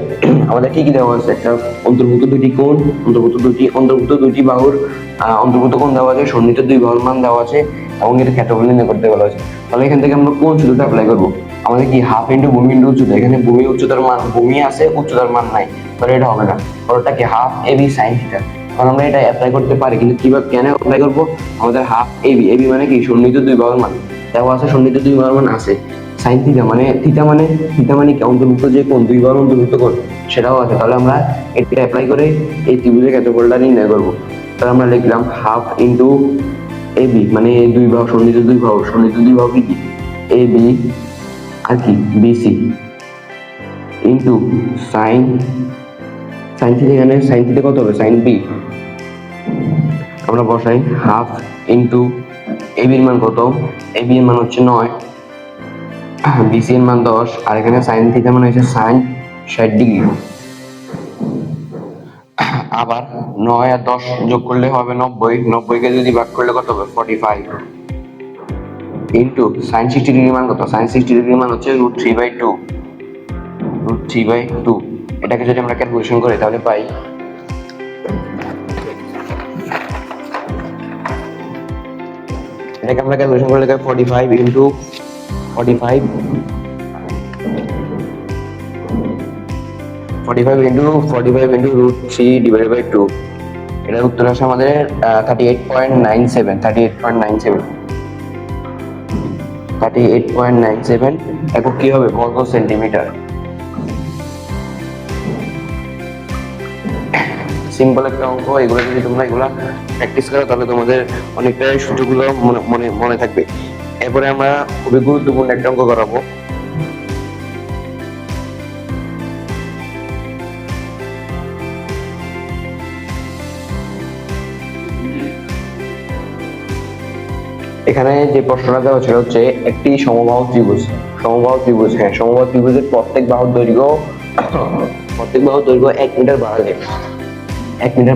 আমাদের কি কি দেওয়া আছে, একটা অন্তর্ভুক্ত দুটি কোণ, অন্তর্ভুক্ত দুটি বাহুর অন্তর্ভুক্ত কোণ দেওয়া আছে, সন্নিহিত দুই বাহুর মান দেওয়া আছে এবং এর ক্ষেত্রফল নির্ণয় করতে বলা হয়েছে। তাহলে এখান থেকে আমরা কোণ সূত্রটা অ্যাপ্লাই করবো। আমাদের কি হাফ ইন্টু ভূমি ইন্টু উচ্চতা, এখানে ভূমি উচ্চতার মান, ভূমি আছে উচ্চতার মান নাই, তাহলে এটা হবে না। ওটা কি half A B sine theta, কারণ আমরা এটা অ্যাপ্লাই করতে পারি, কিন্তু কিভাবে কেন অ্যাপ্লাই করবো, আমাদের হাফ এ বি মানে কি সন্নিহিত দুই বাহুর মান দেওয়া আছে, সন্নিহিত দুই বাহুর মান আছে, সাইন থিটা মানে কি অন্তর্ভুক্ত যে কোণ, দুই বাহুর অন্তর্ভুক্ত কোণ সেটাও আছে। তাহলে আমরা এটা অ্যাপ্লাই করে এই ত্রিভুজের ক্ষেত্রফলটা নির্ণয় করবো। তাহলে আমরা লিখলাম হাফ ইন্টু এ বি, মানে দুই বাহু সন্নিহিত দুই বাহু কি এ বি আর কি বিসি ইন্টু সাইন থিটা, এখানে সাইন থিটা কত হবে, সাইন বি আমরা বসাই হাফ ইন্টু এ বির মান কত, এ বির মান হচ্ছে 9, বিসি এর মান 10, আর এখানে সাইন থিটা মানে হচ্ছে সাইন 60 ডিগ্রি। আবার 9 আর 10 যোগ করলে হবে 90 কে যদি ভাগ করলে কত হবে 45 ইন্টু সাইন 60 ডিগ্রি মান কত, সাইন 60 ডিগ্রি মান হচ্ছে √3/2, এটাকে যদি আমরা ক্যালকুলেশন করি তাহলে পাই এটাকে আমরা ক্যালকুলেশন করলে 45 ইন্টু 45 ইন্টু √3/2, এটার উত্তর আসে আমাদের 38.97 একক কি হবে, বর্গ সেন্টিমিটার। সিম্পল একটা অঙ্ক, এগুলো যদি তোমরা প্র্যাকটিস করো তাহলে তোমাদের অনেকটাই সূত্রগুলো মনে থাকবে। এরপরে আমরা খুবই গুরুত্বপূর্ণ একটা অঙ্ক করাবো। এখানে যে প্রশ্নটা দেওয়া ছিল হচ্ছে একটি সমবাহু ত্রিভুজ, হ্যাঁ সমবাহু ত্রিভুজের প্রত্যেক বাহুর দৈর্ঘ্য 1 মিটার বাড়ালে, 1 মিটার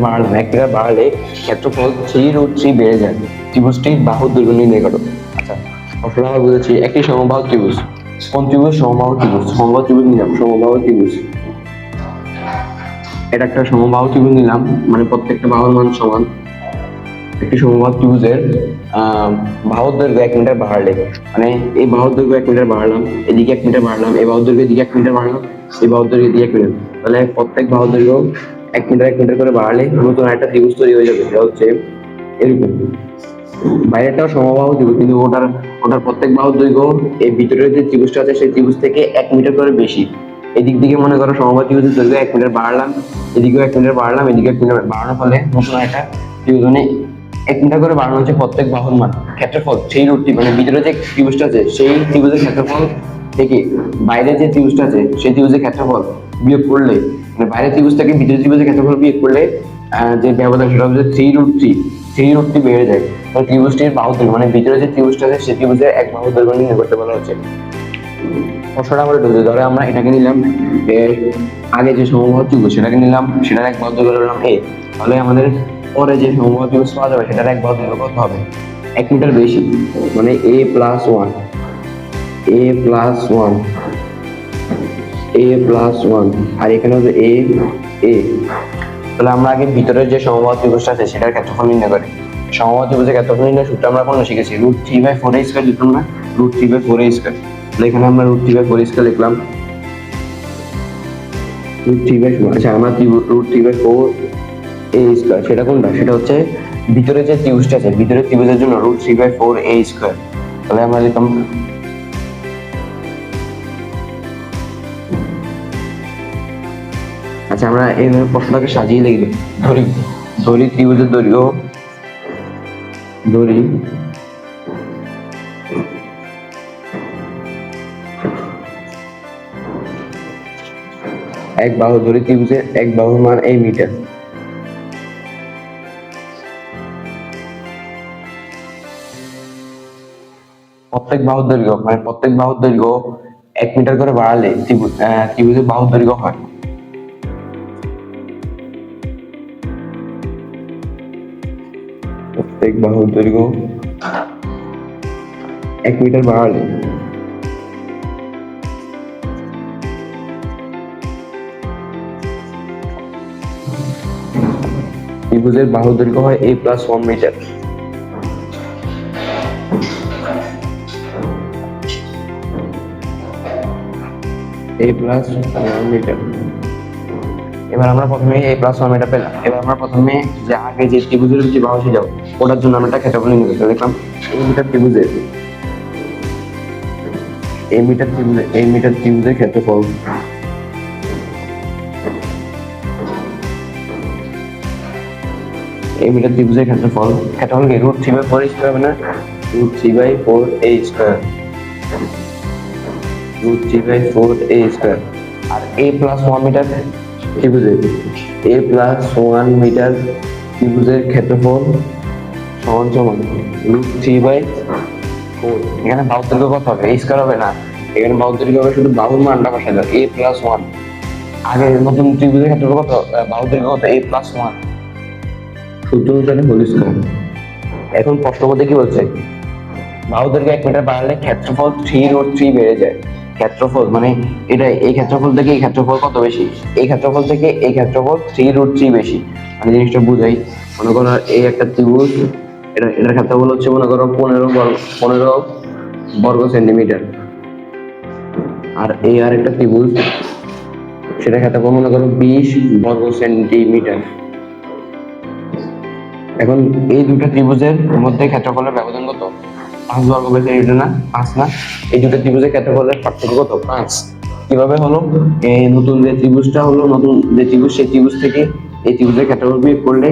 বাড়ালে ক্ষেত্রফল 3√3 বেড়ে যায়, ত্রিভুজটির বাহুর দৈর্ঘ্য নির্ণয় করো। আচ্ছা প্রশ্নটা আমরা বুঝেছি, একটি সমবাহু ত্রিভুজ, কোন ত্রিভুজ, সমবাহু ত্রিভুজ নিলাম, এটা একটা সমবাহু ত্রিভুজ নিলাম, মানে প্রত্যেকটা বাহুর মান সমান। একটি সমবাহু ত্রিভুজের বাহুর দৈর্ঘ্য 1 মিটার বাড়ালে, মানে এই বাহুর দৈর্ঘ্য 1 মিটার বাড়ালাম, এদিকে 1 মিটার বাড়ালাম, এই বাহুর দৈর্ঘ্য এদিকে 1 মিটার বাড়ালাম, এই বাহুর দৈর্ঘ্য এদিকে 1 মিটার, তাহলে প্রত্যেক বাহুর দৈর্ঘ্য 1 মিটার করে বাড়ালে নতুন একটা ত্রিভুজ তৈরি হয়ে যাবে। সেটা হচ্ছে এরকম, বাইরেটাও সমবাহু ত্রিভুজ, কিন্তু ওটার প্রত্যেক বাহুর দৈর্ঘ্য এই ভিতরের যে ত্রিভুজটা আছে সেই ত্রিভুজ থেকে 1 মিটার করে বেশি। এদিক দিকে মনে করো সমবাহু ত্রিভুজের দৈর্ঘ্য 1 মিটার বাড়ালাম, এদিকেও 1 মিটার বাড়ালাম, এদিকে 1 মিটার বাড়ানোর ফলে নতুন একটা ত্রিভুজ, 1 মিটার করে বাড়ানো হচ্ছে প্রত্যেক বাহুর মান, ক্ষেত্রফল সেই √3, মানে ভিতরে যে ত্রিভুজটা আছে সেই ত্রিভুজের ক্ষেত্রফল থেকে বাইরে যে ত্রিভুজটা আছে সেই ত্রিভুজের ক্ষেত্রফল বিয়োগ করলে, মানে বাইরের ত্রিভুজ থেকে ভিতরের ত্রিভুজের ক্ষেত্রফল বিয়োগ করলে যে ব্যবধান সেটা হচ্ছে 3√3 বেড়ে যায়। মানে ত্রিভুজটির বাহুর দৈর্ঘ্য, মানে ভিতরে যে ত্রিভুজটা আছে সেই ত্রিভুজের এক বাহুর দৈর্ঘ্য নির্ণয় করতে বলা হচ্ছে। প্রশ্নটা আমরা ধরে আমরা এটাকে নিলাম, আগে যে সমবাহু ত্রিভুজ সেটাকে নিলাম, সেটার এক বাহুর দৈর্ঘ্য নিলাম a, তাহলে আমাদের পরে যে সমবাহু ত্রিভুজ পাওয়া যাবে সেটার এক বাহুর দৈর্ঘ্য কত হবে, 1 মিটার বেশি, মানে a প্লাস ওয়ান, আর এখানে হচ্ছে a। তাহলে আমরা আগে ভিতরের যে সমবাহু ত্রিভুজটা আছে সেটার ক্ষেত্রফল নির্ণয় করি। সমবাহু ত্রিভুজের ক্ষেত্রফল নির্ণয় সূত্র আমরা কোন শিখেছি, √3/4a² লিখলাম না, √3/4a²। তাহলে এখানে আমরা √3/4a² লিখলাম, √3/4, আচ্ছা আমরা √3/4a², সেটা কোনটা, সেটা হচ্ছে ভিতরে যে ত্রিভুজটা আছে, ভিতরে ত্রিভুজের জন্য √3/4a²। তাহলে আমরা লিখলাম আচ্ছা, আমরা এইভাবে প্রশ্নটাকে সাজিয়ে লিখব। ধরি ত্রিভুজের দৈর্ঘ্য, ধরি এক বাহু, ধরি ত্রিভুজের এক বাহুর মান এই মিটার। প্রত্যেক বাহুর দৈর্ঘ্য মানে প্রত্যেক বাহুর দৈর্ঘ্য 1 মিটার করে বাড়ালে ত্রিভুজের বাহুর দৈর্ঘ্য হয়। প্রত্যেক বাহুর দৈর্ঘ্য 1 মিটার বাড়ালে ত্রিভুজের বাহুর দৈর্ঘ্য হয় a+1 মিটার। a+1 metre. এবার আমরা প্রথমে a+1 মিটার পেলাম। এবার আমরা প্রথমে যে আগে যে ত্রিভুজের যে বাহু ছিল ওটার জন্য আমরা একটা ক্ষেত্রফল নির্ণয় করতে লিখলাম এই মিটার ত্রিভুজের ক্ষেত্রফল ক্ষেত্রফলকে √3/4a² হবে না, √3/4a², √3/4a²। আর a+1 মিটার ত্রিভুজের ক্ষেত্রফল সমান √3/4। এখানে বাহুর দৈর্ঘ্য কত হবে? a² হবে না, এখানে বাহুর দৈর্ঘ্য হবে শুধু বাহুর মানটা বসাতে হবে a+1। আগে নতুন ত্রিভুজের ক্ষেত্রফল কত, বাহুর দৈর্ঘ্য কত? a+1 সূত্র অনুসারে হোল স্কয়ার। এখন প্রশ্ন মধ্যে কি বলছে? বাহুর দৈর্ঘ্য 1 মিটার বাড়ালে ক্ষেত্রফল 3√3 বেড়ে যায়। ক্ষেত্রফল মানে এটা, এই ক্ষেত্রফল থেকে এই ক্ষেত্রফল কত বেশি? এই ক্ষেত্রফল থেকে এই ক্ষেত্রফল 3√3 বেশি। মানে জিনিসটা বুঝাই, মনে করো এই একটা ত্রিভুজ, এটার ক্ষেত্রফল হচ্ছে মনে করো 15 বর্গ সেন্টিমিটার। আর এই আর একটা ত্রিভুজ, সেটা ক্ষেত্রফল মনে করো 20 বর্গ সেন্টিমিটার। এখন এই দুটো ত্রিভুজের মধ্যে ক্ষেত্রফলের ব্যবধান কত? 5 বর্গ সেন্টিমিটার না? 5 না? এই দুটো ত্রিভুজের ক্ষেত্রফলের পার্থক্য কত? 5। কিভাবে হলো? এই নতুন যে ত্রিভুজটা হলো, নতুন যে ত্রিভুজ, সেই ত্রিভুজ থেকে এই ত্রিভুজের ক্ষেত্রফল বিয়োগ করলে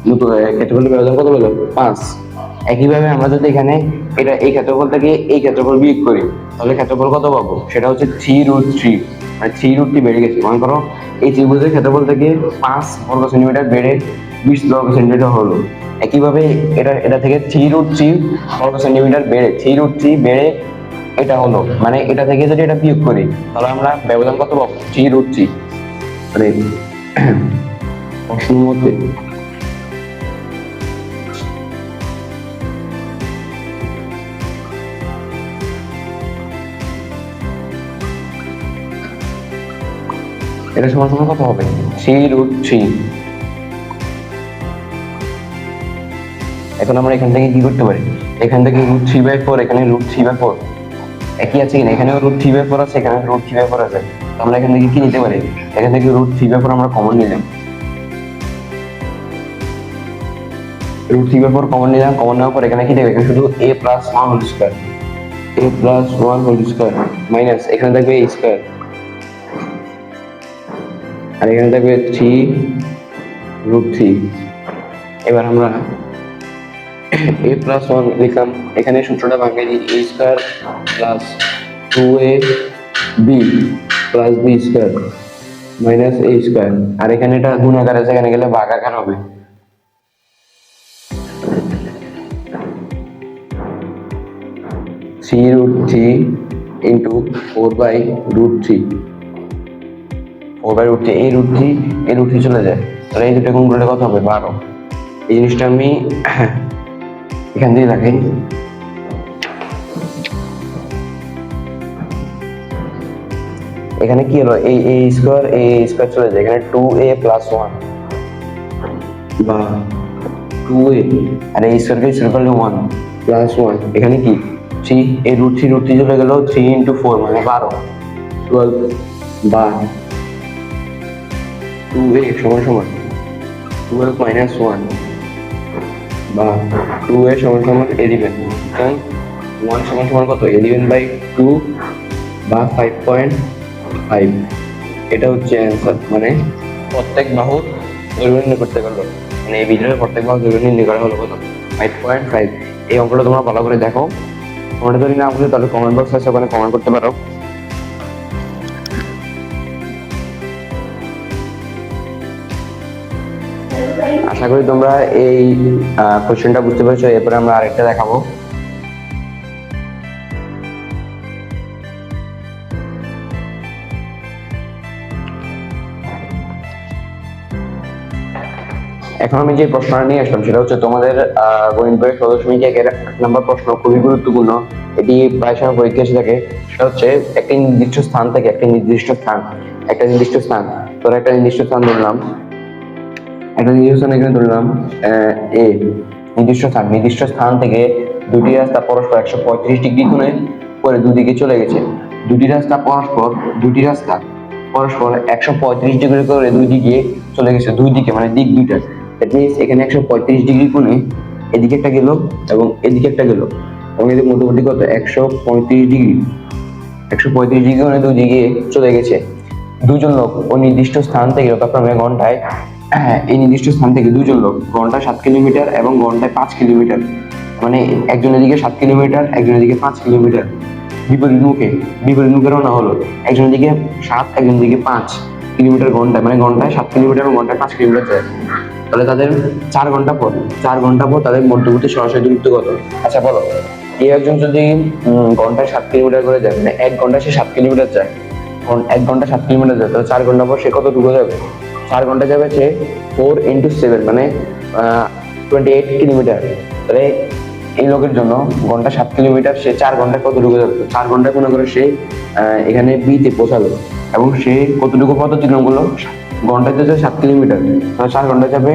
নতুন ক্ষেত্রফলের ব্যবধান কত হলো? 5। একইভাবে আমরা যদি এখানে এই ক্ষেত্রফল থেকে এই ক্ষেত্রফল বিয়োগ করি তাহলে ক্ষেত্রফল কত পাবো? সেটা হচ্ছে 3√3। মানে 3√3 বেড়ে গেছে। মনে করো এই ত্রিভুজের ক্ষেত্রফল থেকে 5 বর্গ সেন্টিমিটার বেড়ে 20 বর্গ সেন্টিমিটার হলো। একইভাবে এটা থেকে 3√3 বর্গ সেন্টিমিটার বেড়ে 3√3 বেড়ে এটা হলো। মানে এটা থেকে যদি এটা বিয়োগ করি তাহলে আমরা ব্যবধান কত পাবো? 3√3। মানে প্রশ্ন মতে এটা সমান কত হবে? 3√3। এখন আমরা এখান থেকে কি করতে পারি? এখান থেকে √3/4, এখানে √3/4 একই আছে কিনা? এখানেও √3/4 আছে, এখানে √3/4 আছে। আমরা এখান থেকে কি নিতে পারি? এখান থেকে √3/4 আমরা কমন নিলাম। √3/4 কমন নিলাম। কমন নেওয়ার পর এখানে কি থাকবে? এখানে শুধু a+1 whole square, a+1 whole square minus এখানে থাকবে a স্কয়ার, আর এখানে থাকবে 3√3। এবার আমরা a+1 লিখলাম। এখানে সূত্রটা ভাঙিয়ে দিই, a² plus 2ab plus b² minus a²। আর এখানে এটা গুণাকার আছে, এখানে গেলে ভাগাকার হবে। (3√3) ইন্টু 4/√3। 4/√3, এই √3 চলে যায়, তাহলে এই দুটো গুণ করলে কত হবে? 12। এই জিনিসটা আমি এখান দিয়ে রাখি। এখানে কি হলো? এই স্কয়ার চলে যায়, এখানে 2a+1 বা 2a, আর এই স্কয়ারকে স্কয়ার করলে 1 +1। এখানে কি 3, এই √3 চলে গেল, 3 × 4 মানে 12, 12 বা 2a সমান 12 - 1 বা 2a সমান সমান 11, সুতরাং 1 সমান সমান কত 11/2 বা 5.5। এটা হচ্ছে অ্যান্সার, মানে প্রত্যেক বাহুর দৈর্ঘ্য নির্ণয় করতে পারলো, মানে এই ভিডিওর প্রত্যেক বাহুর দৈর্ঘ্য নির্ণয় করা হলো কত 5.5। এই অঙ্কটা তোমরা ভালো করে দেখো, তোমরা যদি না বুঝো তাহলে কমেন্ট বক্স আছে, ওখানে কমেন্ট করতে পারো। আশা করি তোমরা এই কোশ্চেনটা বুঝতে পেরেছো। এরপরে আমরা আরেকটা দেখাবো। এখন আমি যে প্রশ্নটা নিয়ে আসলাম সেটা হচ্ছে তোমাদের গণিত বইয়ের ১৬.১ নাম্বার প্রশ্ন, খুবই গুরুত্বপূর্ণ। এটি প্রায় সময় পরীক্ষা এসে থাকে। সেটা হচ্ছে একটা নির্দিষ্ট স্থান থেকে একটা নির্দিষ্ট স্থান তোরা একটা নির্দিষ্ট স্থান ধরলাম, এখানে ধরলাম এ নির্দিষ্ট স্থান থেকে দুটি রাস্তা পরস্পর 135 ডিগ্রি কোণে করে দুদিকে চলে গেছে। দুটি রাস্তা পরস্পর 135 ডিগ্রি করে দুই দিকে চলে গেছে, দুই দিকে মানে দিক দুইটা। দ্যাট মিনস এখানে 135 ডিগ্রি কোণে এদিকে একটা গেল এবং এদিকে একটা গেল, এবং এদের মধ্যবর্তী কত 135 ডিগ্রি কোণে দুই দিকে চলে গেছে। দুজন লোক ও নির্দিষ্ট স্থান থেকে যথাক্রমে ঘন্টায় এই নির্দিষ্ট স্থান থেকে দুজন লোক ঘন্টায় 7 কিলোমিটার এবং ঘন্টায় 5 কিলোমিটার, মানে একজন এদিকে 7 কিলোমিটার, একজন এদিকে 5 কিলোমিটার বিপরীত মুখে রওনা হলো। একজন এদিকে 7, একজন এদিকে 5 কিলোমিটার ঘন্টায়, মানে ঘন্টায় 7 কিলোমিটার এবং ঘন্টায় 5 কিলোমিটার যায়। তাহলে তাদের 4 ঘন্টা পর তাদের মধ্যবর্তী সরাসরি দূরত্ব কত? আচ্ছা বলো, কেউ একজন যদি ঘন্টায় 7 কিলোমিটার করে যায়, মানে 1 ঘন্টায় সে 7 কিলোমিটার যায়, 1 ঘন্টা 7 কিলোমিটার যায়, তাহলে 4 ঘন্টা পর সে কতটুকু যাবে? 4 ঘন্টা যাবে সে 4 × 7, মানে 28 কিলোমিটার। তাহলে এই লোকের জন্য ঘন্টা 7 কিলোমিটার, সে 4 ঘন্টায় কতটুকু যাবে? 4 ঘন্টায় মনে করে সে এখানে বি তে পৌঁছালো, এবং সে কতটুকু পথ অতিক্রম করলো? ঘন্টায় যাচ্ছে 7 কিলোমিটার, তাহলে 4 ঘন্টা যাবে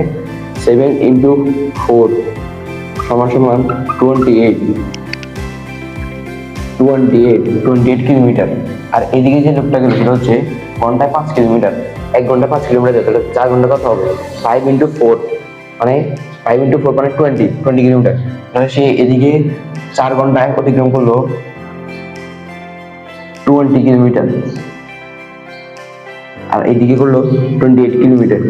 7 × 4 সমান সমান 28 কিলোমিটার। আর এদিকে যে লোকটা গেল সেটা হচ্ছে ঘন্টায় 5 কিলোমিটার, 1 ঘন্টা 5 কিলোমিটার যায়, তাহলে 4 ঘন্টা কত হবে? 5 × 4 মানে 20 কিলোমিটার। তাহলে সে এদিকে 4 ঘন্টায় অতিক্রম করলো 20 কিলোমিটার, আর এইদিকে করলো 28 কিলোমিটার।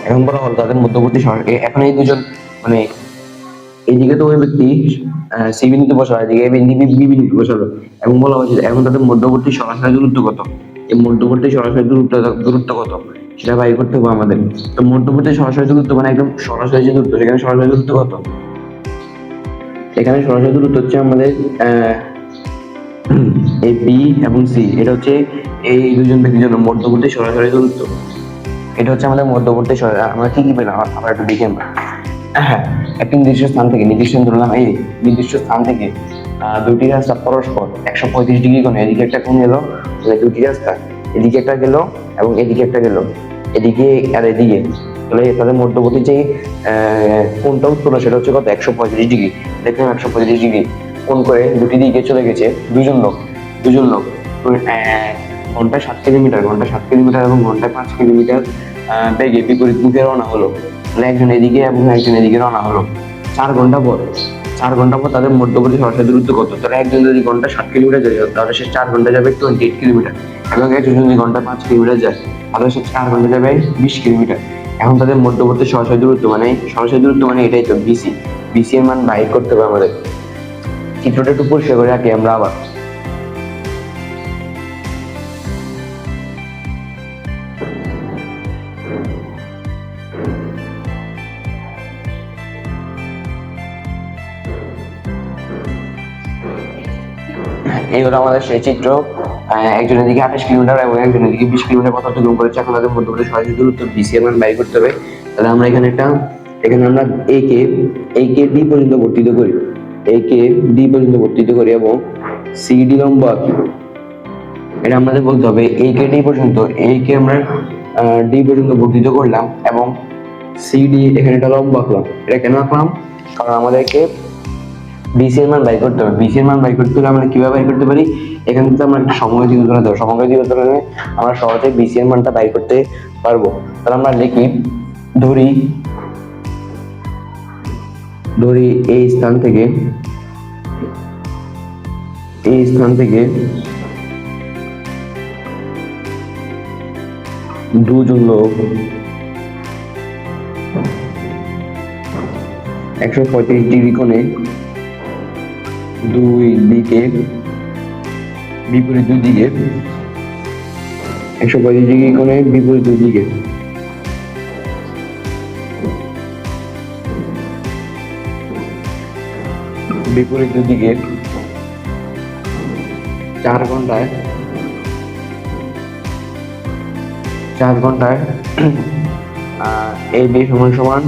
এখন বলা হল তাদের মধ্যবর্তী এখন এই দুজন, মানে এইদিকে তো ওই ব্যক্তি সি বিন্দুতে বসালো, এদিকে বি বিন্দুতে বসালো, এবং বলা হয়েছে এখন তাদের মধ্যবর্তী সরাসরি দূরত্ব কত? এই মধ্যবর্তী সরাসরি দূরত্ব কত সেটা বাইর করতে হবে আমাদের। তো মধ্যবর্তী সরাসরি দূরত্ব মানে একদম সরাসরি যে দূরত্ব, সেখানে সরাসরি দূরত্ব কত? এখানে সরাসরি দূরত্ব হচ্ছে আমাদের এই বি এবং সি, এটা হচ্ছে এই দুজন ব্যক্তির জন্য মধ্যবর্তী সরাসরি দূরত্ব। এটা হচ্ছে আমাদের মধ্যবর্তী আমরা কি পেলাম আবার একটু দেখে আমরা। হ্যাঁ, একটা নির্দিষ্ট স্থান থেকে ধরলাম এই নির্দিষ্ট স্থান থেকে দুটি রাস্তা পরস্পর 135 ডিগ্রি কোণে, এদিকে একটা কোণ এলো, দুটি রাস্তা এদিকে একটা গেল এবং এদিকে একটা গেল, এদিকে আর এদিকে, তাহলে তাদের মধ্যবর্তী যে কোণটা উৎপন্ন সেটা হচ্ছে কত 135 ডিগ্রি। দেখলাম 135 ডিগ্রি কোণ করে দুটি দিকে চলে গেছে দুজন লোক ঘন্টায় 7 কিলোমিটার এবং ঘন্টায় 5 কিলোমিটার বেগে বিপরীত মুখে রওনা হলো। মানে একজন এদিকে এবং একজন এদিকে রওনা হলো। 4 ঘন্টা পর তাদের মধ্যবর্তী সরাসরি দূরত্ব কত? তাহলে একজন যদি ঘন্টা 7 কিলোমিটার যায় তাহলে সে 4 ঘন্টা যাবে 28 কিলোমিটার, এবং একজন যদি ঘন্টা 5 কিলোমিটার যায় তাহলে সে 4 ঘন্টা যাবে 20 কিলোমিটার। এখন তাদের মধ্যবর্তী সরাসরি দূরত্ব মানে এটাই তো বিসি এর মান বাইর করতে হবে আমাদের। চিত্রটা একটু পরিষ্কার করে রাখি আমরা আবার। এই হলো আমাদের সেই চিত্র। একজনের দিকে 28 কিলোমিটার এবং একজনের দিকে 20 কিলোমিটার পথ অতিক্রম করেছে। এখন তাদের মধ্যবর্তী সরাসরি দূরত্ব বিসি এর মান বাইর করতে হবে। তাহলে আমরা এখানে আমরা এ কে ডি পর্যন্ত বর্তিত করি এবং সিডি লম্ব আঁকি। এটা আমাদের বলতে হবে এ কে ডি পর্যন্ত, আমরা ডি পর্যন্ত বর্তিত করলাম এবং সিডি এখানে একটা লম্ব আঁকলাম। এটা কেন আঁকলাম? কারণ আমাদেরকে বিসি এর মান বাইর করতে হবে। বিসি এর মান বাইর করতে হলে আমরা কিভাবে বাইর করতে পারি? এখান থেকে আমরা একটা সমগামী উদাহরণ দেবো। সমগামী উদাহরণে আমরা সহজে বিসি এর মানটা বাইর করতে পারবো। তাহলে আমরা লিখি, ধরি ধরি এই স্থান থেকে দুজন লোক 135 ডিগ্রি কোণে বিপরীত দুই দিকে 135 ডিগ্রি কোণে বিপরীত দুই দিকে বিপরীত দুই দিকে 4 ঘন্টায় AB সমান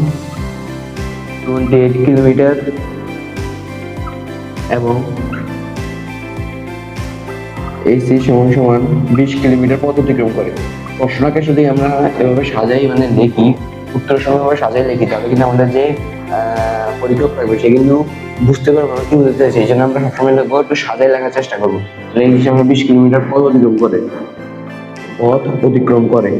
28 কিলোমিটার এবং AC সমান 20 কিলোমিটার পথ অতিক্রম করে। প্রশ্নটাকে যদি আমরা এভাবে সাজাই মানে লিখি, উত্তর সমভাবে সাজাই লিখি, তাহলে কিন্তু আমাদের যে পরীক্ষক পাইবে সে কিন্তু বুঝতে পারবো না কি বুঝতে চাইছি। এই জন্য আমরা সবসময় লিখবো, একটু সাজাই লেখার চেষ্টা করবো। এই হিসেবে 20 কিলোমিটার পথ অতিক্রম করে।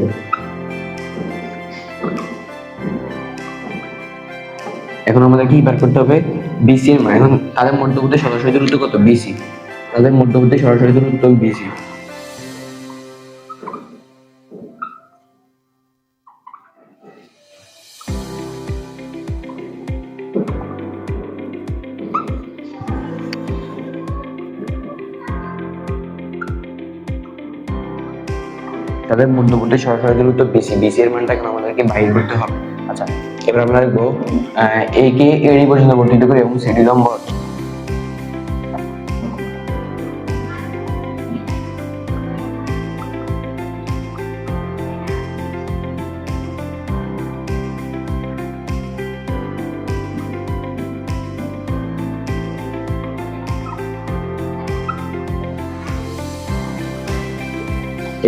এখন আমাদের কি বার করতে হবে? বিসি এর মান। এখন তাদের মধ্যবর্তী সরাসরি দূরত্ব কত? বিসি। তাদের মধ্যবর্তী সরাসরি দূরত্ব বিসি। তাদের মধ্যবর্তী সরাসরি দূরত্ব বিসি। বিসি এর মানটা এখন আমাদেরকে বাইর করতে হবে। আচ্ছা, এবার আমরা লিখবো এ কে এডি পর্যন্ত বর্ধিত করি এবং সিডি লম্ব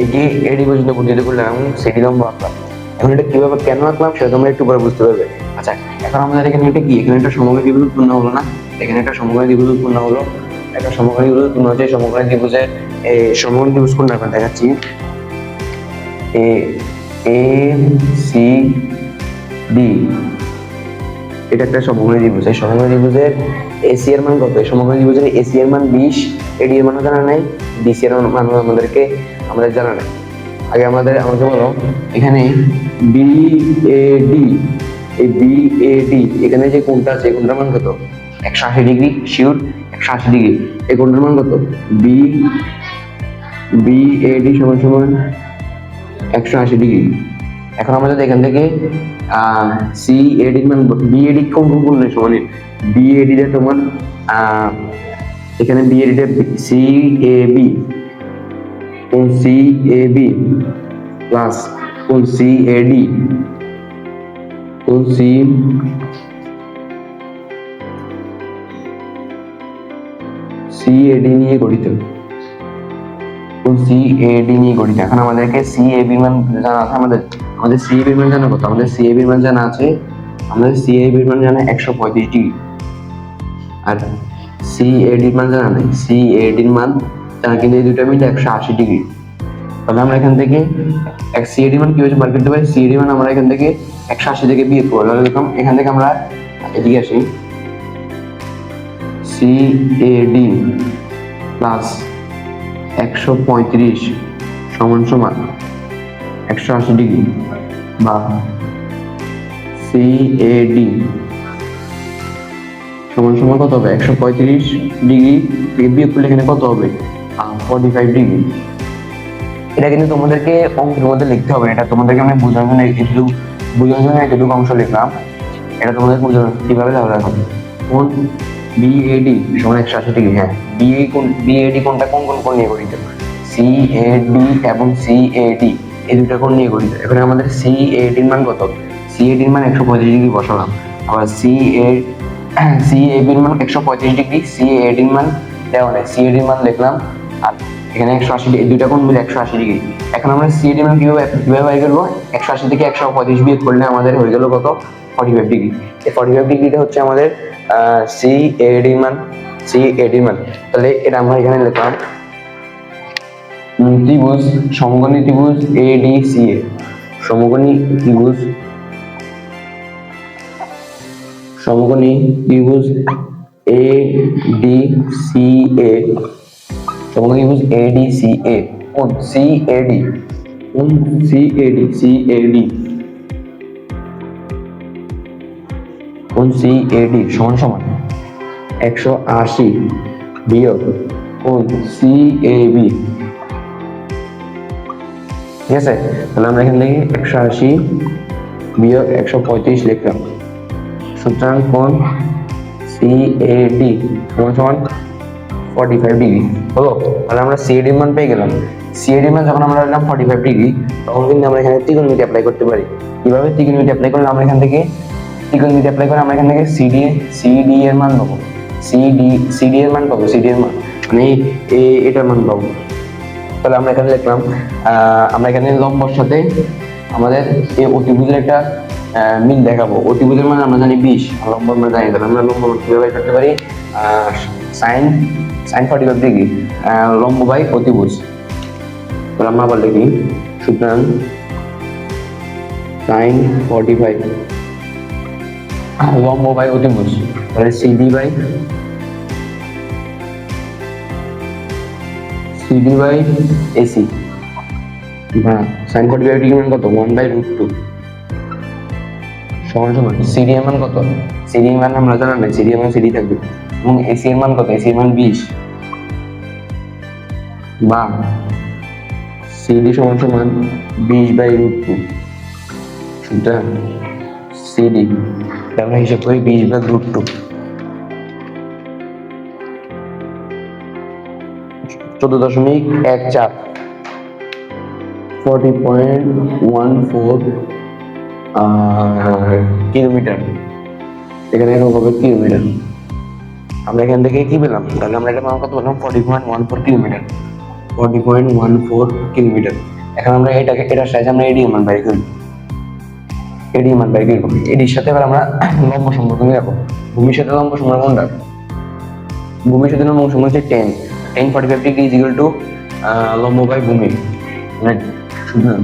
একে এডি পর্যন্ত বর্ধিত করলাম এবং সিডি লম্ব আঁকলাম। এখন এটা কিভাবে কেন আঁকলাম সেটা তোমরা একটু পরে বুঝতে পারবে। আচ্ছা, এখন আমাদের এখানে এটা কি? এখানে একটা সমকোণী ত্রিভুজ উৎপন্ন হলো না? এখানে একটা সমকোণী ত্রিভুজ উৎপন্ন হলো। একটা সমকোণী ত্রিভুজ উৎপন্ন হচ্ছে। সমকোণী ত্রিভুজে সমকোণী ত্রিভুজ কোনটা আমরা দেখাচ্ছি? এ সি ডি, এটা একটা সমকোণী ত্রিভুজ। এই সমকোণী ত্রিভুজের এসি এর মান কত? এই সমকোণী ত্রিভুজের এসি এর মান 20, এডি এর মানও জানা নাই, বিসি এর মান আমাদের জানা নাই। আগে আমাকে বলো, এখানে বিএডি, এই বিএডি এখানে যে কোণটা আছে, কোণটার মান কত? 180 ডিগ্রি। Sure 180 degree. এই কোণটার মান কত? বিএডি সমান 180 ডিগ্রি। এখন আমরা যদি এখান থেকে সিএডি মান, বিএডি কোন সমান? বিএডি টা তোমার এখানে বিএডি টা সিএবি, কোণ সিএবি প্লাস কোণ সিএডি, কোণ সিএডি নিয়ে গঠিত। কোণ সিএডি নিয়ে গঠিত। এখন আমাদেরকে সিএবি মান জানা আছে। আমাদের সিএবি মান জানা কত? আমাদের সিএবি মান জানা আছে, আমাদের সিএবি মান জানা 135 ডিগ্রি। আর সিএডি মান জানা নেই। সিএডি মান জানা কিন্তু এই দুটো মিলে 180 ডিগ্রি। তাহলে আমরা এখান থেকে সিএডি মান কিভাবে বার করতে পারি? সিএডি মান আমরা এখান থেকে 180 থেকে বিয়োগ করব। এরকম এখান থেকে আমরা এদিকে আসি, সিএডি প্লাস 135 সমান 180 ডিগ্রি, বা সিএডি সমান কত হবে? 135 ডিগ্রি থেকে বিয়োগ করলে এখানে কত হবে? 45 ডিগ্রি। এটা কিন্তু তোমাদেরকে অঙ্কের মধ্যে লিখতে হবে। এটা তোমাদেরকে আমি বোঝানোর জন্য এটুকু অংশ লিখলাম। এটা তোমাদের বোঝানো কিভাবে লাগবে। এখন কোণ বিএডি সমান 180 ডিগ্রি। হ্যাঁ, বিএডি কোণটা কোন নিয়ে গঠিত? সিএডি এবং সিএডি এই দুটো কোণ নিয়ে গঠিত। এখানে আমাদের সিএডির মান কত? সিএডির মান 135 ডিগ্রি বসালাম। আবার সিএবির মান 135 ডিগ্রি, সিএডির মান দেওয়া নেই, সিএডির মান লিখলাম। আর এখানে 180 ডিগ্রি, দুইটা কোণ মিলে 180 ডিগ্রি। এখন আমরা সিএডি মান কিভাবে বের করবো? 180 থেকে 135 বিয়োগ করলে আমাদের হয়ে গেল কত? 45 ডিগ্রি। এই 45 ডিগ্রিটা হচ্ছে আমাদের সিএডি মান। তাহলে এটা আমরা এখানে লিখলাম ত্রিভুজ, সমকোণী ত্রিভুজ এডিসিএ, সমকোণী ত্রিভুজ সমকোণী ত্রিভুজ এ ডি সি এ, সমকোণী ত্রিভুজ এ ডি সি এ, কোণ সি এ ডি, কোণ C A D, C A D, কোণ সি এ ডি সমান সমান 180 বিয়োগ কোণ সি এ বি। ঠিক আছে, তাহলে আমরা এখান থেকে 180 বিয়োগ 135 লিখলাম। সুতরাং কোণ সি এ ডি সমান সমান 45 ডিগ্রি হলো। তাহলে আমরা সি এ ডি মান পেয়ে গেলাম। সি এ ডি মান যখন আমরা পেলাম 45 ডিগ্রি, তখন কিন্তু আমরা এখানে ত্রিকোণমিতি অ্যাপ্লাই করতে পারি। কিভাবে ত্রিকোণমিতি অ্যাপ্লাই করলে আমরা এখান থেকে সিডি এর মান পাবো, সিডি এর মান পাবো, সিডি এর মান মানে এটার মান পাবো। তাহলে আমরা এখানে লিখলাম, আমরা এখানে লম্বর সাথে আমাদের এই অতিভুজের একটা মিল দেখাবো। অতিভুজের মান আমরা জানি 20, লম্বর মান জানি। তাহলে আমরা লম্ব কিভাবে বের করতে পারি, সাইন 45 ডিগ্রি লম্ব বাই অতিভুজ। তাহলে আমরা আবার লিখি, সুতরাং সাইন 45 লম্ব বাই অতিভুজ, তাহলে সিডি বাই এসি। হ্যাঁ, সাইন 45 ডিগ্রি মান কত, 1/√2 সমান সমান সিডি এর মান কত, সিডি এর মান আমরা জানা নাই, সিডি এর মান সিডি থাকবে, এবং এসি এর মান কত, এসি এর মান 20 বা সিডি সমান সমান 20/√2। সুতরাং সিডি আমরা হিসাব করি 20/√2, 14.14 40.14 কিলোমিটার। এখানে এরকম হবে কিলোমিটার। আমরা এখান থেকে কি পেলাম, তাহলে আমরা এটা কত পেলাম, 40.14 কিলোমিটার, 40.14 কিলোমিটার। এখন আমরা এটার সাহায্যে আমরা এডি মান বের করি, এডি মান বের করব। এডির সাথে এবার আমরা লম্ব সম্পর্ক রাখবো। ভূমির সাথে লম্ব সম্পর্ক কোনটা, ভূমির সাথে লম্ব সম্পর্ক হচ্ছে 10 45 ডিগ্রি ইজ ইকুয়াল টু লম্ব বাই ভূমি। সুতরাং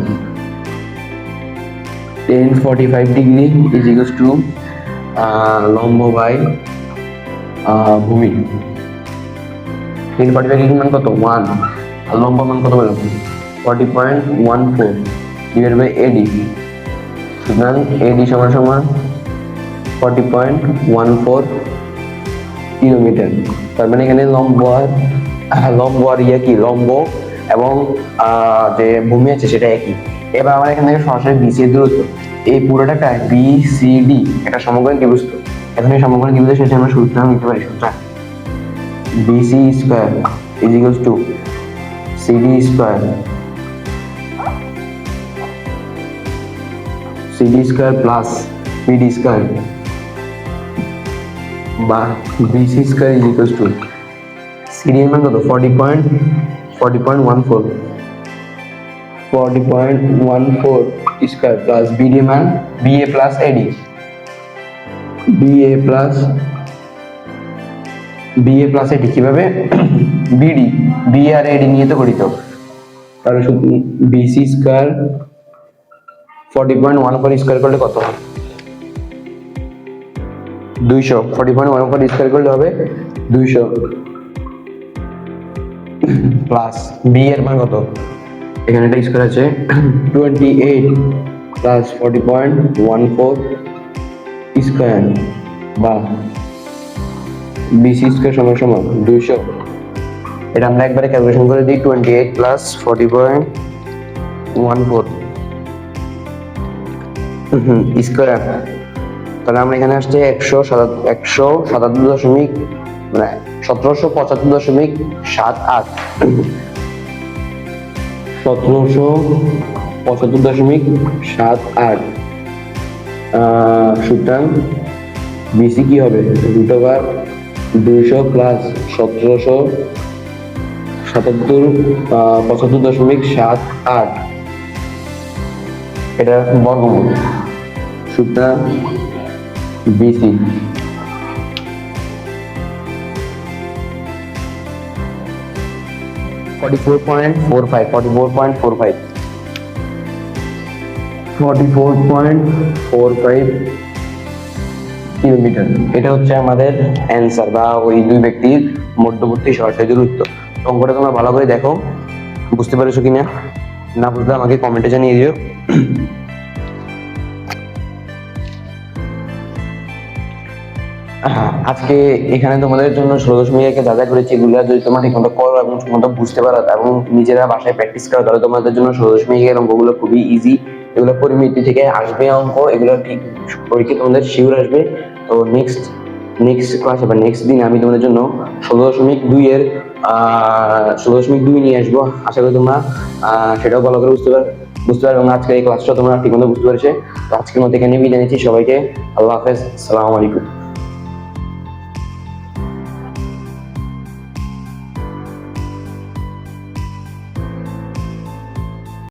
10 45 ডিগ্রি ইজ ইকুয়াল টু লম্ব বাই ভূমি। 10 45 ডিগ্রি মান কত, 1, আর লম্ব মান কত বললাম, 40.14 ডিভাইড বাই এডি। সুতরাং এডি সমান সমান 40.14 কিলোমিটার। তার মানে এখানে লম্ব আর ইয়ে কি, লম্ব এবং যে ভূমি আছে সেটা একই। এবার আমার এখান থেকে সরাসরি বিসি এর দূরত্ব, এই পুরোটা বিসিডি একটা সমকোণী ত্রিভুজ। এখন এই সমকোণী ত্রিভুজের শেষে আমরা সূত্র নিতে পারি, সুতরাং BC square is equal to CD square, CD square plus BD square বা BC square is equal to CD এর মান কত, 40.14 স্কয়ার প্লাস বিডি মান BA plus AD, BA plus AD কিভাবে, বি আর এডি নিয়ে তো গঠিত। তাহলে শুধু বিসি স্কয়ার 40.14 স্কয়ার করলে কত হয়, 200। 40.14 স্কয়ার করলে হবে 200 প্লাস বি এর মান কত, এখানে একটা স্কয়ার আছে 28 প্লাস 40.14 স্কয়ার বা বিসি স্কয়ার সমান সমান 200। এটা আমরা একবারে ক্যালকুলেশন করে দিই, 28 প্লাস 40.14 স্কয়ার। তাহলে আমরা এখানে আসছে 177.78 1775.78। সুতরাং বিসি কি হবে, √200 প্লাস 1775.78 এটা বর্গমূল। সুতরাং বিসি 44.45 কিলোমিটার। এটা হচ্ছে আমাদের অ্যান্সার বা ওই দুই ব্যক্তির মধ্যবর্তী সরাসরি দূরত্ব। তো অঙ্কটা তোমরা ভালো করে দেখো, বুঝতে পেরেছো কিনা, না বুঝলে আমাকে কমেন্টে জানিয়ে দিও। আজকে এখানে তোমাদের জন্য 16.1 যা যা করেছি এগুলো যদি তোমরা ঠিকমতো করো এবং ঠিকমতো বুঝতে পারো এবং নিজেরা বাসায় প্র্যাকটিস করো, তাহলে তোমাদের জন্য 16.1 অঙ্কগুলো খুবই ইজি। এগুলো পরিমিতি থেকে আসবে অঙ্ক, এগুলো ঠিক পরীক্ষা তোমাদের শিওর আসবে। তো নেক্সট ক্লাসে বা নেক্সট দিন আমি তোমাদের জন্য 16.2 এর 16.2 নিয়ে আসবো। আশা করি তোমরা সেটাও ভালো করে বুঝতে পারবে এবং আজকের এই ক্লাসটা তোমরা ঠিকমতো বুঝতে পেরেছে। তো আজকের মতো এখানে বিদায় নিচ্ছি সবাইকে। আল্লাহ হাফেজ, আসসালামু আলাইকুম।